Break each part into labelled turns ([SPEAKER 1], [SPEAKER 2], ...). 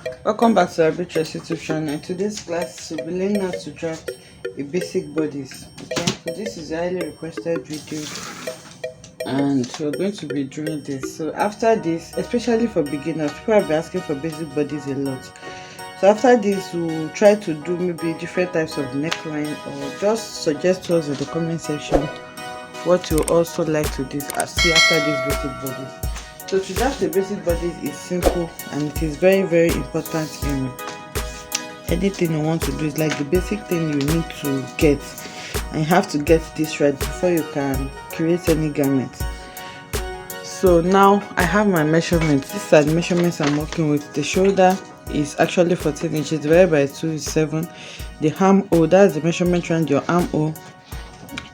[SPEAKER 1] Welcome back to LarryB YouTube channel. In today's class, we'll be learning how to draft a basic bodice. Okay, so this is a highly requested video, and we're going to be doing this. So after this, especially for beginners, people have been asking for basic bodies a lot. So after this, we'll try to do maybe different types of neckline, or just suggest to us in the comment section what you also like to see after this basic bodies. So to draft the basic bodies is simple, and it is very important in anything you want to do. It's like the basic thing you need to get, and you have to get this right before you can create any garment. So now I have my measurements. These are the measurements I'm working with. The shoulder is actually 14 inches divided by 2 is 7. The armhole, that's the measurement around your armhole,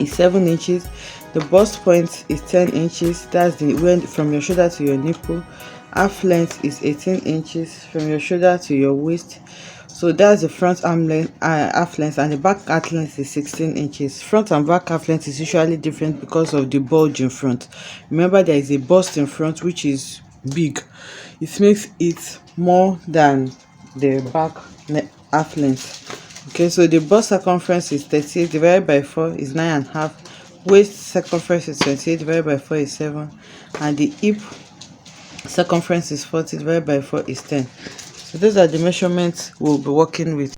[SPEAKER 1] is 7 inches. The bust point is 10 inches. That's the way from your shoulder to your nipple. Half length is 18 inches from your shoulder to your waist. So that's the front arm length, half length, and the back half length is 16 inches. Front and back half length is usually different because of the bulge in front. Remember, there is a bust in front which is big. It makes it more than the back half length. Okay, so the bust circumference is 38 divided by 4 is 9.5. Waist circumference is 28 divided by 4 is 7, and the hip circumference is 40 divided by 4 is 10. So those are the measurements we'll be working with.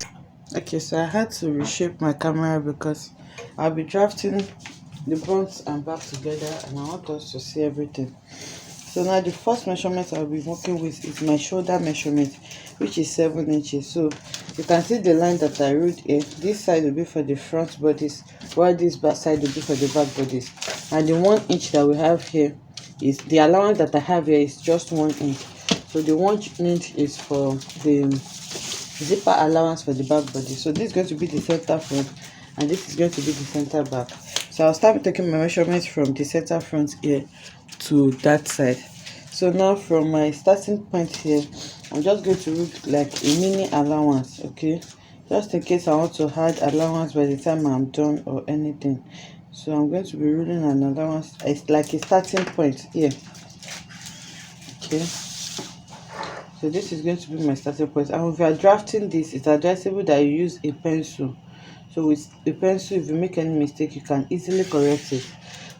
[SPEAKER 1] Okay, so I had to reshape my camera because I'll be drafting the front and back together, and I want us to see everything. So now the first measurement I'll be working with is my shoulder measurement, which is 7 inches. So you can see the line that I wrote here. This side will be for the front bodice, while this back side will be for the back bodice. And the 1 inch that we have here is the allowance that I have here is just 1 inch. So the 1 inch is for the zipper allowance for the back body. So this is going to be the center front, and this is going to be the center back. So I'll start taking my measurements from the center front here to that side. So now from my starting point here, I'm just going to write like a mini allowance, okay, just in case I want to add allowance by the time I'm done or anything. So I'm going to be ruling an allowance. It's like a starting point here, okay. So this is going to be my starting point, and if you are drafting this, it's advisable that you use a pencil. So with a pencil, if you make any mistake, you can easily correct it.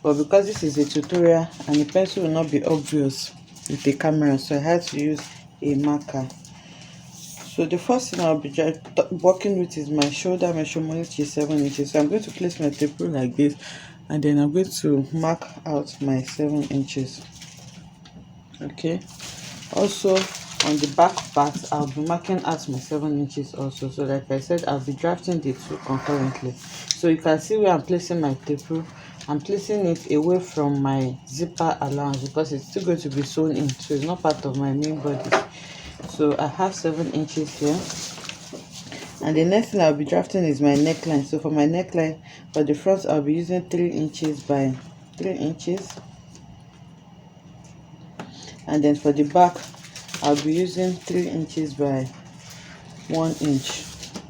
[SPEAKER 1] But because this is a tutorial and the pencil will not be obvious with the camera, so I had to use a marker. So the first thing I'll be working with is my shoulder measurement, which is 7 inches. So I'm going to place my tape rule like this, and then I'm going to mark out my 7 inches. Okay. Also, on the back part, I'll be marking out my 7 inches also. So like I said, I'll be drafting the two concurrently. So you can see where I'm placing my tape rule. I'm placing it away from my zipper allowance because it's still going to be sewn in, so it's not part of my main body. So I have 7 inches here, and the next thing I'll be drafting is my neckline. So for my neckline, for the front, I'll be using 3 inches by 3 inches, and then for the back, I'll be using 3 inches by 1 inch.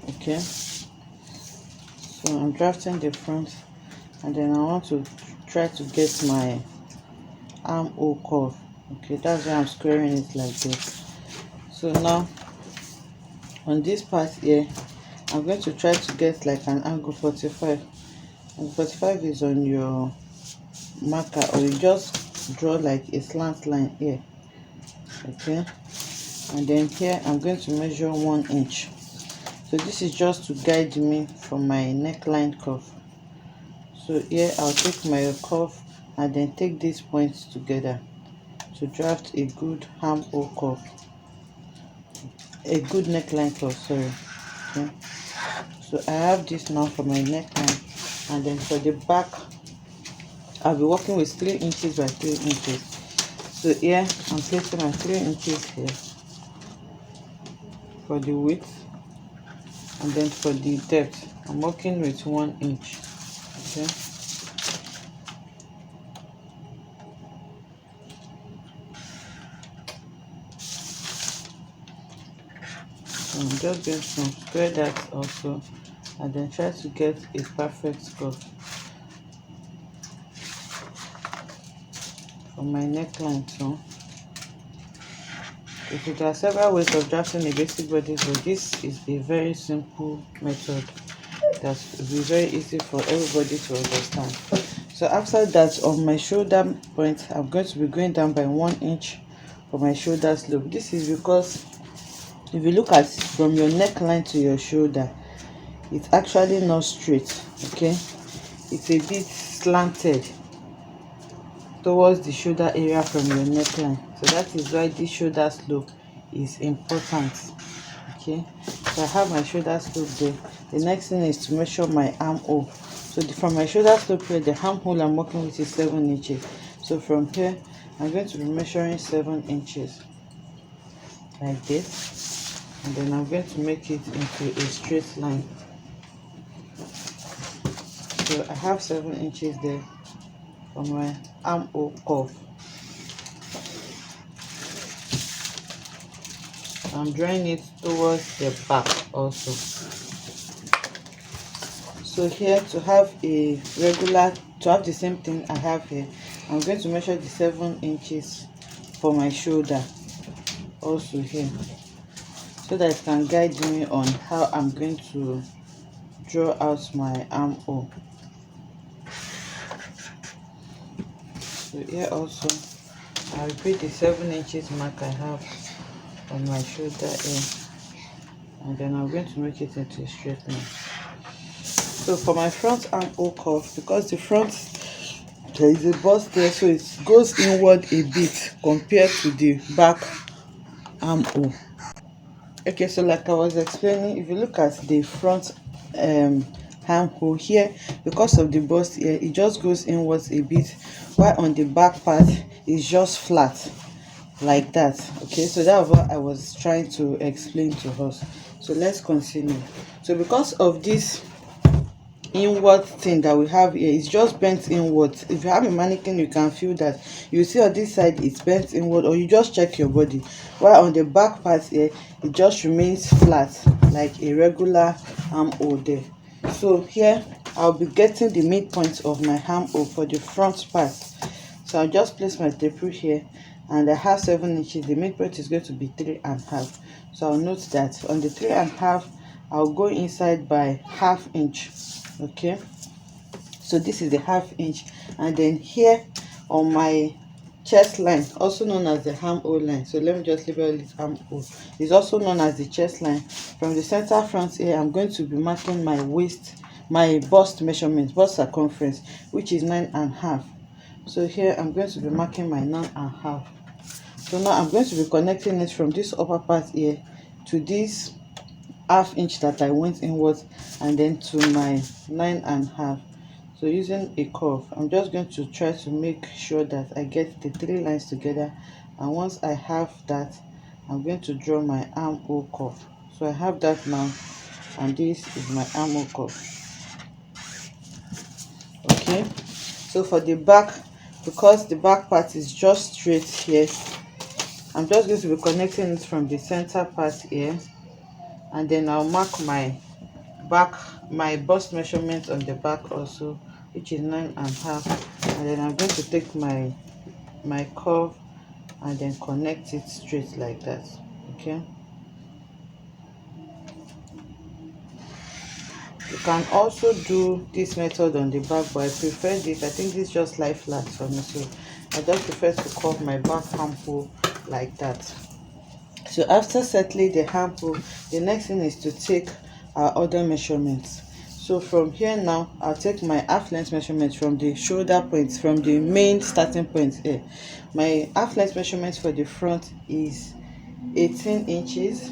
[SPEAKER 1] Okay, so I'm drafting the front, and then I want to try to get my armhole curve. Okay, that's why I'm squaring it like this. So now on this part here, I'm going to try to get like an angle 45. And 45 is on your marker, or you just draw like a slant line here. Okay, and then here I'm going to measure 1 inch. So this is just to guide me from my neckline curve. So here I'll take my curve and then take these points together to draft a good armhole curve, a good neckline curve, sorry. Okay, so I have this now for my neckline, and then for the back, I'll be working with 3 inches by 3 inches. So here I'm placing my 3 inches here for the width, and then for the depth, I'm working with 1 inch. Okay, so I'm just going to square that also, and then try to get a perfect curve for my neckline too. There are several ways of drafting a basic body, but this is a very simple method that will be very easy for everybody to understand. So after that, on my shoulder point, I'm going to be going down by 1 inch for my shoulder slope. This is because if you look at from your neckline to your shoulder, it's actually not straight. Okay, it's a bit slanted towards the shoulder area from your neckline. So that is why this shoulder slope is important. Okay, so I have my shoulder slope there. The next thing is to measure my armhole. So from my shoulder slope here, the armhole I'm working with is 7 inches. So from here, I'm going to be measuring 7 inches like this, and then I'm going to make it into a straight line. So I have 7 inches there for my armhole curve. I'm drawing it towards the back also. So here, to have the same thing I have here, I'm going to measure the 7 inches for my shoulder also here, so that it can guide me on how I'm going to draw out my armhole. So here also, I'll repeat the 7 inches mark I have on my shoulder here, and then I'm going to make it into a straight line. So for my front armhole curve, because the front there is a bust there, so it goes inward a bit compared to the back armhole. Okay, so like I was explaining, if you look at the front armhole here, because of the bust here, it just goes inwards a bit, while on the back part it's just flat like that. Okay, so that's what I was trying to explain to us. So let's continue. So because of this inward thing that we have here, it's just bent inward. If you have a mannequin, you can feel that. You see on this side it's bent inward, or you just check your body, while on the back part here it just remains flat like a regular armhole there. So here I'll be getting the midpoint of my armhole for the front part. So I'll just place my tape rule here, and I have 7 inches. The midpoint is going to be 3.5. So I'll note that on the 3.5, I'll go inside by ½ inch. Okay, so this is the ½ inch, and then here on my chest line, also known as the armhole line, so let me just label it armhole, is also known as the chest line. From the center front here, I'm going to be marking my bust measurement, bust circumference, which is 9.5. So here I'm going to be marking my 9.5. So now I'm going to be connecting it from this upper part here to this ½ inch that I went inwards, and then to my 9.5. So using a curve, I'm just going to try to make sure that I get the 3 lines together, and once I have that, I'm going to draw my armhole curve. So I have that now, and this is my armhole curve. Okay, so for the back, because the back part is just straight here, I'm just going to be connecting it from the center part here, and then I'll mark my bust measurement on the back also, which is 9.5, and then I'm going to take my curve and then connect it straight like that. Okay, you can also do this method on the back, but I prefer this. I think this just lie flat for me, so I just prefer to curve my back armhole like that. So after settling the armhole, the next thing is to take our other measurements. So from here now, I'll take my half length measurement from the shoulder point, from the main starting point here. My half length measurement for the front is 18 inches,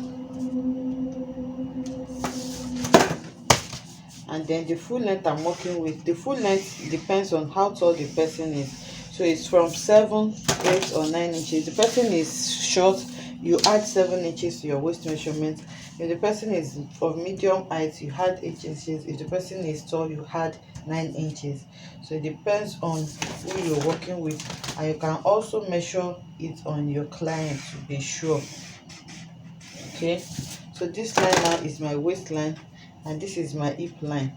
[SPEAKER 1] and then the full length I'm working with, the full length depends on how tall the person is. So it's from 7, 8 or 9 inches. The person is short, you add 7 inches to your waist measurement. If the person is of medium height, you add 8 inches. If the person is tall, you add 9 inches. So it depends on who you're working with, and you can also measure it on your client to be sure. Okay, so this line now is my waistline, and this is my hip line.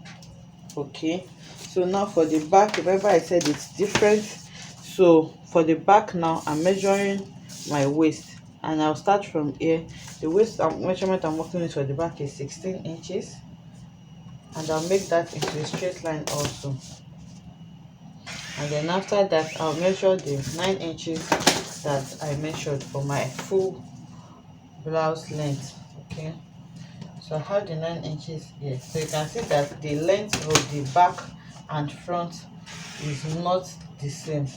[SPEAKER 1] Okay, so now for the back, remember I said it's different. So for the back now, I'm measuring my waist, and I'll start from here. The waist measurement I'm working with for the back is 16 inches, and I'll make that into a straight line also. And then after that, I'll measure the 9 inches that I measured for my full blouse length. Okay, so I have the 9 inches here, so you can see that the length of the back and front is not the same.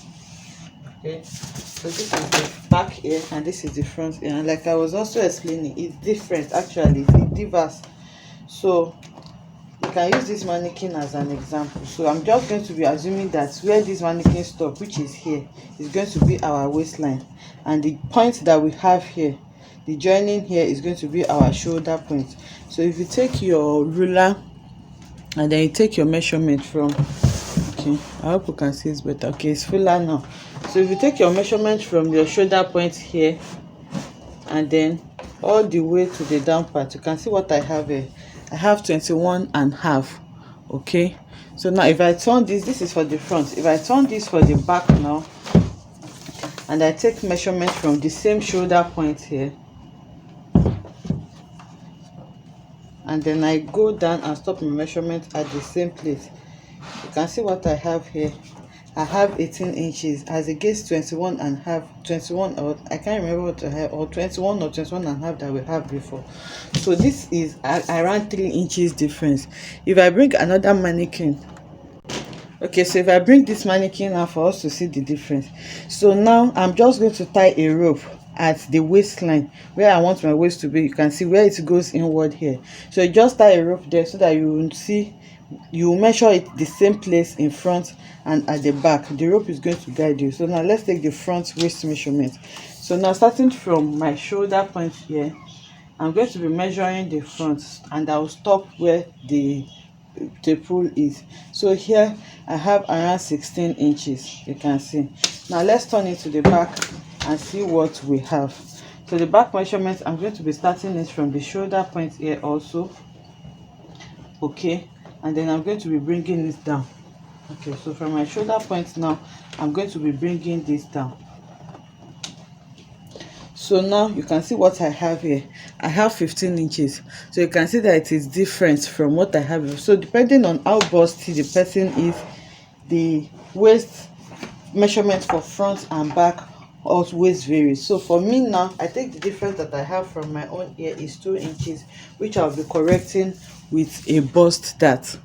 [SPEAKER 1] Okay, so this is the back here and this is the front here, and like I was also explaining, it's different. Actually it differs, so you can use this mannequin as an example. So I'm just going to be assuming that where this mannequin stop, which is here, is going to be our waistline, and the point that we have here, the joining here, is going to be our shoulder point. So if you take your ruler and then you take your measurement from, okay, I hope you can see it's better. Okay, it's fuller now. So if you take your measurement from your shoulder point here and then all the way to the down part, you can see what I have here. I have 21.5. Okay, so now if I turn this is for the front. If I turn this for the back now, and I take measurement from the same shoulder point here, and then I go down and stop my measurement at the same place, you can see what I have here. I have 18 inches as against 21.5, or I can't remember what I have, or 21 or 21.5 that we have before. So this is around 3 inches difference. If I bring another mannequin, okay, so if I bring this mannequin now for us to see the difference. So now I'm just going to tie a rope at the waistline where I want my waist to be. You can see where it goes inward here. So you just tie a rope there so that you will see, you measure it the same place in front and at the back. The rope is going to guide you. So now let's take the front waist measurement. So now starting from my shoulder point here, I'm going to be measuring the front, and I'll stop where the pull is. So here I have around 16 inches, you can see. Now let's turn it to the back and see what we have. So the back measurement, I'm going to be starting it from the shoulder point here also. Okay, and then I'm going to be bringing this down. Okay, so from my shoulder point now, I'm going to be bringing this down. So now you can see what I have here. I have 15 inches, so you can see that it is different from what I have before. So depending on how busty the person is, the waist measurement for front and back always varies. So for me now, I think the difference that I have from my own ear is 2 inches, which I'll be correcting with a bust dart.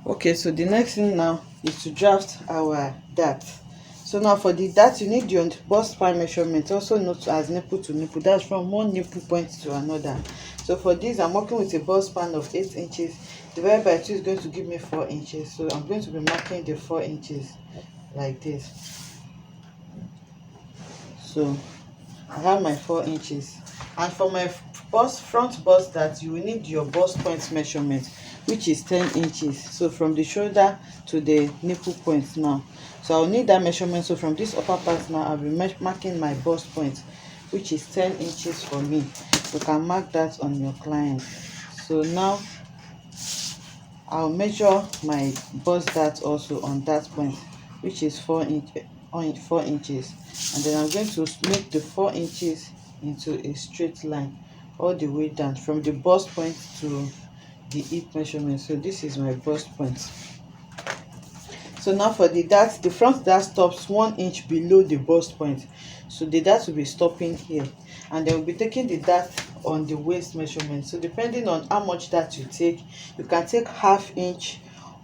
[SPEAKER 1] Okay, so the next thing now is to draft our dart. So now for the dart, you need your bust span measurement, also known as nipple to nipple. That's from one nipple point to another. So for this, I'm working with a bust span of 8 inches. Divided by 2 is going to give me 4 inches. So I'm going to be marking the 4 inches like this. So I have my 4 inches. And for my front bust dart, you will need your bust point measurement, which is 10 inches. So from the shoulder to the nipple point now. So I'll need that measurement. So from this upper part now, I'll be marking my bust point, which is 10 inches for me. You can mark that on your client. So now I'll measure my bust dart also on that point, which is 4 inches. And then I'm going to make the 4 inches into a straight line all the way down from the bust point to the hip measurement. So this is my bust point. So now for the dart, the front dart stops 1 inch below the bust point. So the dart will be stopping here, and then we'll be taking the dart on the waist measurement. So depending on how much dart you take, you can take 1/2 inch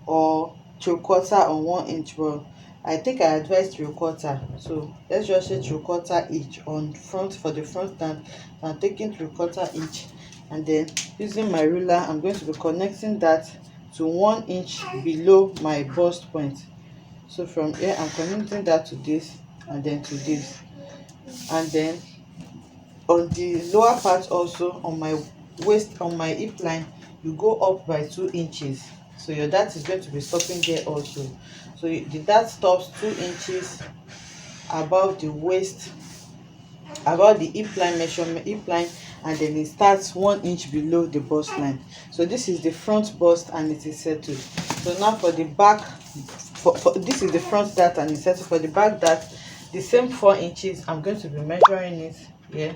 [SPEAKER 1] or 3/4 or 1 inch. But I think I advise 3/4. So let's just say 3/4 each on front for the front dart. I'm taking 3/4 each, and then using my ruler, I'm going to be connecting that to 1 inch below my bust point. So from here, I'm connecting that to this and then to this, and then on the lower part also, on my waist, on my hip line, you go up by 2 inches. So your dart is going to be stopping there also. So the dart stops 2 inches above the waist, about the hip line measurement, and then it starts 1 inch below the bust line. So this is the front bust and it is settled. So now for the back, this is the front dart and it's settled. For the back dart, the same 4 inches, I'm going to be measuring it here.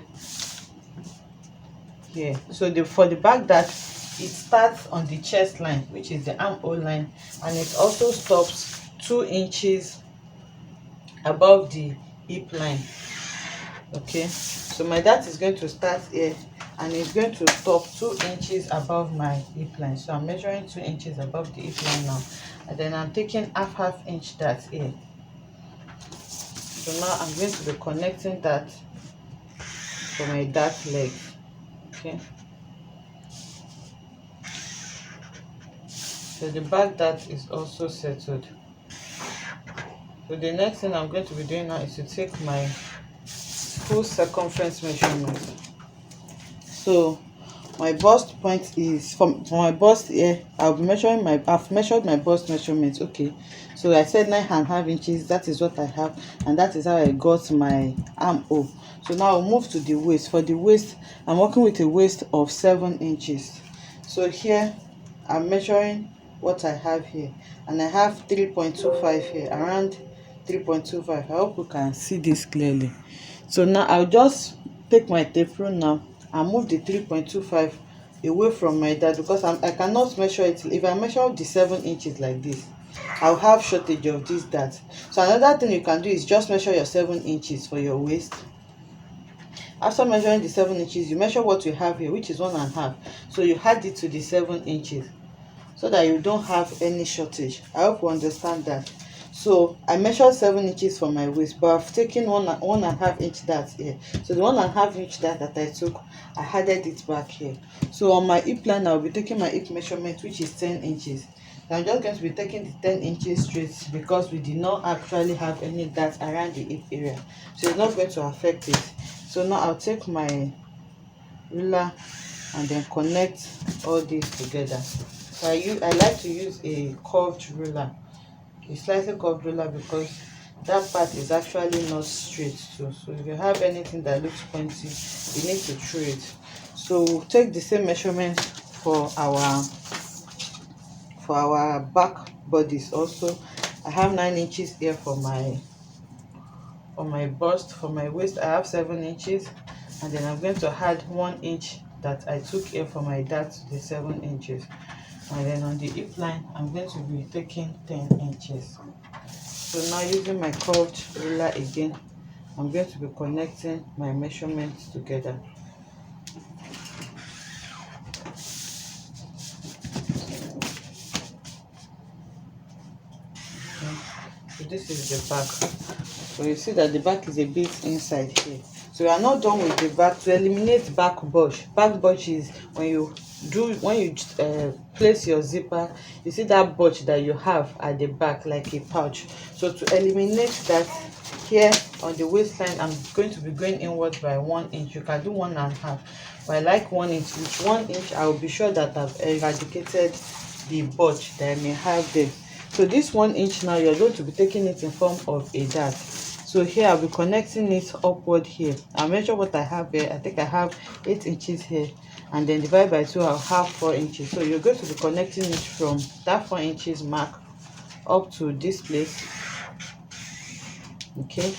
[SPEAKER 1] So for the back, that it starts on the chest line, which is the armhole line, and it also stops 2 inches above the hip line. Okay, so my dart is going to start here and it's going to stop 2 inches above my hip line. So I'm measuring 2 inches above the hip line now, and then I'm taking half inch dart here. So now I'm going to be connecting that for my dart leg. Okay, so the back dart is also settled. So the next thing I'm going to be doing now is to take my full circumference measurement. So my bust point is from my bust here. I've measured my bust measurement. Okay, so I said 9.5 inches. That is what I have, and that is how I got my armhole. So now I'll move to the waist. For the waist, I'm working with a waist of 7 inches. So here I'm measuring what I have here, and I have 3.25 here, around 3.25. I hope you can see this clearly. So now I'll just take my tape rule now and move the 3.25 away from my dart, because I cannot measure it. If I measure the 7 inches like this, I'll have shortage of this dart. So another thing you can do is just measure your 7 inches for your waist. After measuring the 7 inches, you measure what you have here, which is 1.5. So you add it to the 7 inches so that you don't have any shortage. I hope you understand that. So I measured 7 inches for my waist, but I've taken 1.5 inch dart here. So the 1.5 inch dart that I took, I added it back here. So on my hip line, I'll be taking my hip measurement, which is 10 inches. So I'm just going to be taking the 10 inches straight, because we did not actually have any dart around the hip area, so it's not going to affect it. So now I'll take my ruler and then connect all these together. So I like to use a curved ruler, a slightly curved ruler, because that part is actually not straight too. So if you have anything that looks pointy, you need to throw it. So we'll take the same measurement for our back bodice also. I have 9 inches here for my bust. For my waist, I have 7 inches, and then I'm going to add 1 inch that I took here for my dart to the 7 inches. And then on the hip line, I'm going to be taking 10 inches. So now, using my curved ruler again, I'm going to be connecting my measurements together. So this is the back. So you see that the back is a bit inside here. So we are not done with the back. To eliminate back bunch. Back bunch is when you place your zipper, you see that bunch that you have at the back, like a pouch. So to eliminate that, here on the waistline, I'm going to be going inward by 1 inch. You can do 1.5, but I like 1 inch. With 1 inch, I will be sure that I've eradicated the bunch that I may have there. So this 1 inch now, you're going to be taking it in form of a dart. So here I'll be connecting it upward here. I'll measure what I have here. I think I have 8 inches here, and then divide by 2, I'll have 4 inches. So you're going to be connecting it from that 4 inches mark up to this place. Okay,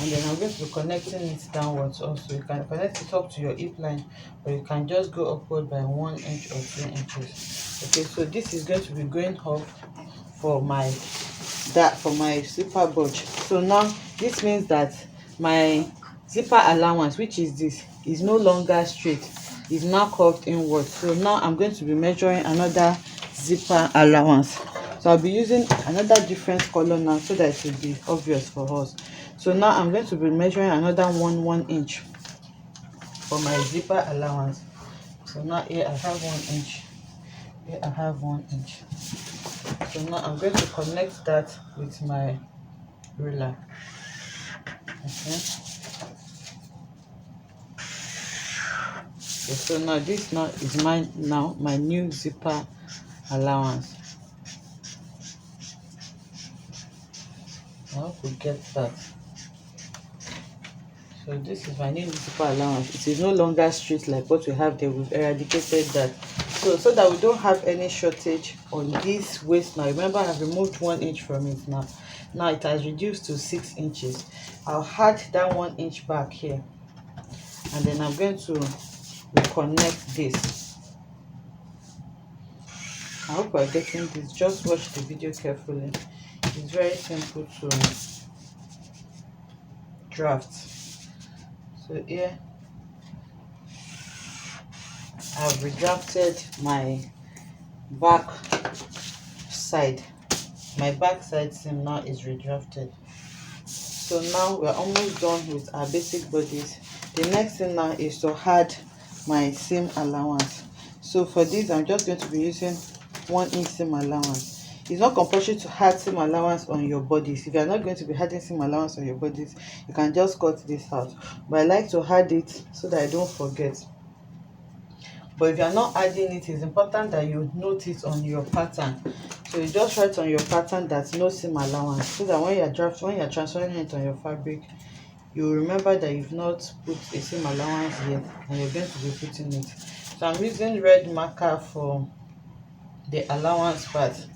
[SPEAKER 1] and then I'm going to be connecting it downwards also. You can connect it up to your hip line, or you can just go upward by 1 inch or 2 inches. Okay, so this is going to be going up for my zipper bunch. So now this means that my zipper allowance, which is this, is no longer straight, is now curved inward. So now I'm going to be measuring another zipper allowance. So I'll be using another different color now, so that it will be obvious for us. So now I'm going to be measuring another 1 inch for my zipper allowance. So now here I have 1 inch, here I have 1 inch. So now I'm going to connect that with my ruler. Okay. So now this now is my new zipper allowance. I hope we get that. So this is my new zipper allowance. It is no longer straight like what we have there. We've eradicated that. So that we don't have any shortage on this waist now. Remember, I've removed 1 inch from it now. Now it has reduced to 6 inches. I'll add that 1 inch back here, and then I'm going to reconnect this. I hope you're getting this. Just watch the video carefully. It's very simple to draft. So here I've redrafted my back side. My back side seam now is redrafted. So now we're almost done with our basic bodice. The next thing now is to add my seam allowance. So for this, I'm just going to be using 1 inch seam allowance. It's not compulsory to add seam allowance on your bodice. If you're not going to be adding seam allowance on your bodice, you can just cut this out. But I like to add it so that I don't forget. But if you're not adding it, it's important that you note it on your pattern. So you just write on your pattern that no seam allowance, so that when you're transferring it on your fabric, you remember that you've not put a seam allowance yet, and you're going to be putting it. So I'm using red marker for the allowance part.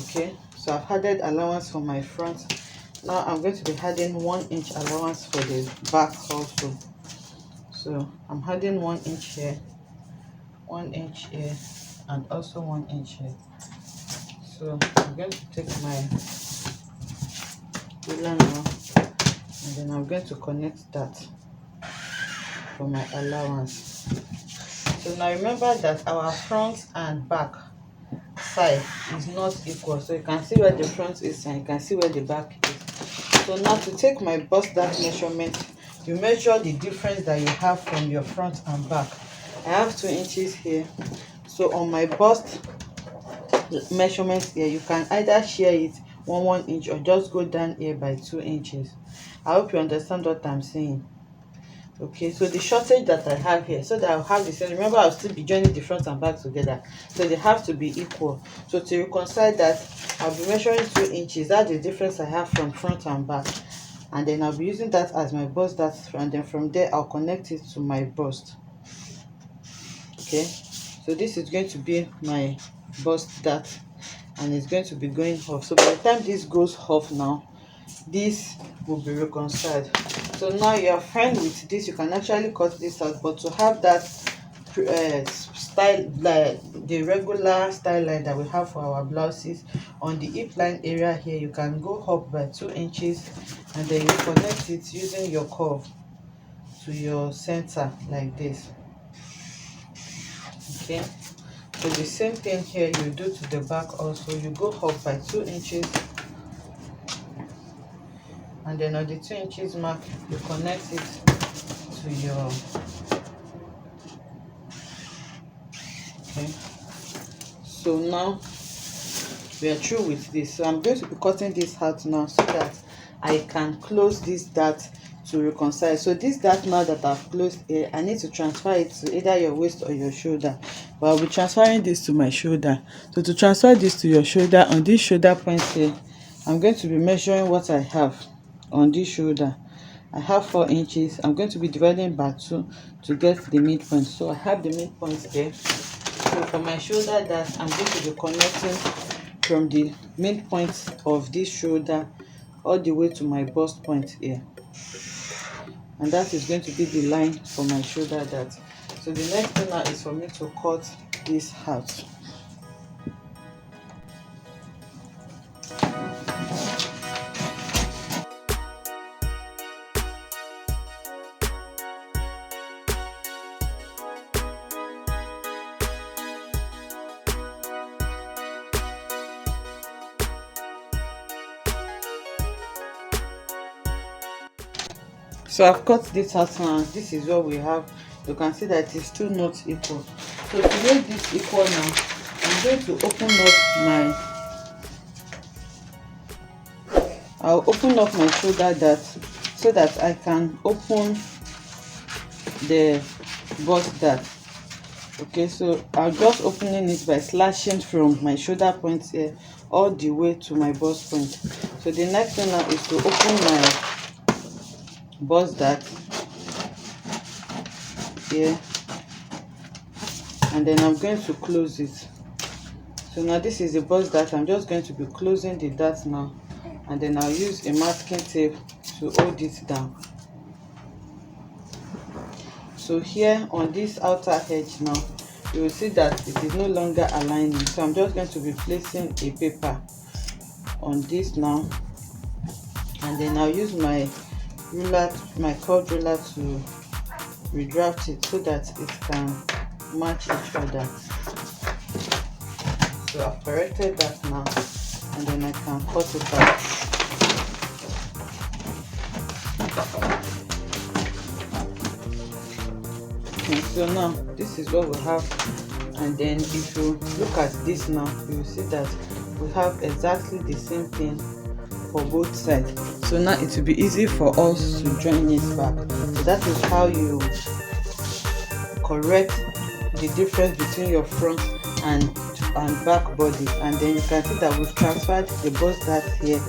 [SPEAKER 1] Okay, so I've added allowance for my front. Now I'm going to be adding 1 inch allowance for the back also. So I'm adding 1 inch here, 1 inch here, and also 1 inch here. So I'm going to take my ruler now, and then I'm going to connect that for my allowance. So now remember that our front and back side is not equal. So you can see where the front is and you can see where the back is. So now to take my bust dart measurement, you measure the difference that you have from your front and back. I have 2 inches here. So on my bust measurement here, you can either share it 1 inch or just go down here by 2 inches. I hope you understand what I'm saying. Okay, so the shortage that I have here, so that I'll have the same, remember I'll still be joining the front and back together, so they have to be equal. So to reconcile that, I'll be measuring 2 inches. That's the difference I have from front and back, and then I'll be using that as my bust dart, and then from there I'll connect it to my bust. Okay, so this is going to be my bust dart, and it's going to be going off. So by the time this goes off now, this will be reconciled. So now you are fine with this. You can actually cut this out, but to have that style, like the regular style line that we have for our blouses on the hip line area here, you can go up by 2 inches, and then you connect it using your curve to your center like this. Okay, so the same thing here you do to the back also. You go up by 2 inches, and then on the 2 inches mark you connect it to your, okay. So now we are through with this. So I'm going to be cutting this out now so that I can close this dart to reconcile. So this dart now that I've closed here, I need to transfer it to either your waist or your shoulder, but I'll be transferring this to my shoulder. So to transfer this to your shoulder, on this shoulder point here, I'm going to be measuring what I have on this shoulder. I have 4 inches. I'm going to be dividing by 2 to get the midpoint. So I have the midpoint there. So for my shoulder, that I'm going to be connecting from the midpoint of this shoulder all the way to my bust point here, and that is going to be the line for my shoulder dart. So the next thing now is for me to cut this out. So I've cut this out now. This is what we have. You can see that it's still not equal. So to make this equal now, I'm going to open up my shoulder dart so that I can open the bust dart. Okay, so I'm just opening it by slashing from my shoulder point here all the way to my bust point. So the next thing now is to open my bust dart here, and then I'm going to close it. So now this is the bust dart. I'm just going to be closing the dart now and then I'll use a masking tape to hold it down. So here on this outer edge now, you will see that it is no longer aligning, so I'm just going to be placing a paper on this now, and then I'll use my ruler, my curved ruler, to redraft it so that it can match each other. So I've corrected that now, and then I can cut it out. Okay, so now this is what we have, and then if you look at this now, you will see that we have exactly the same thing for both sides. So now it will be easy for us to join it back. So that is how you correct the difference between your front and back body. And then you can see that we've transferred the bust dart here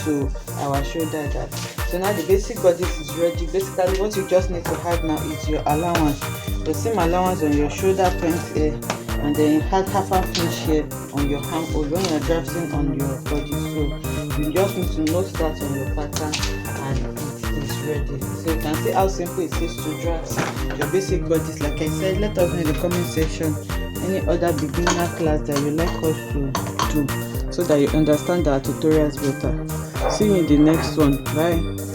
[SPEAKER 1] to our shoulder dart. So now the basic bodice is ready. Basically what you just need to have now is your allowance, the same allowance on your shoulder point here, and then you had half an inch here on your armhole when you're drafting on your body. So you just need to note that on your pattern and it is ready. So you can see how simple it is to draft your basic bodice. Like I said, let us know in the comment section any other beginner class that you like us to do, so that you understand our tutorials better. See you in the next one. Bye.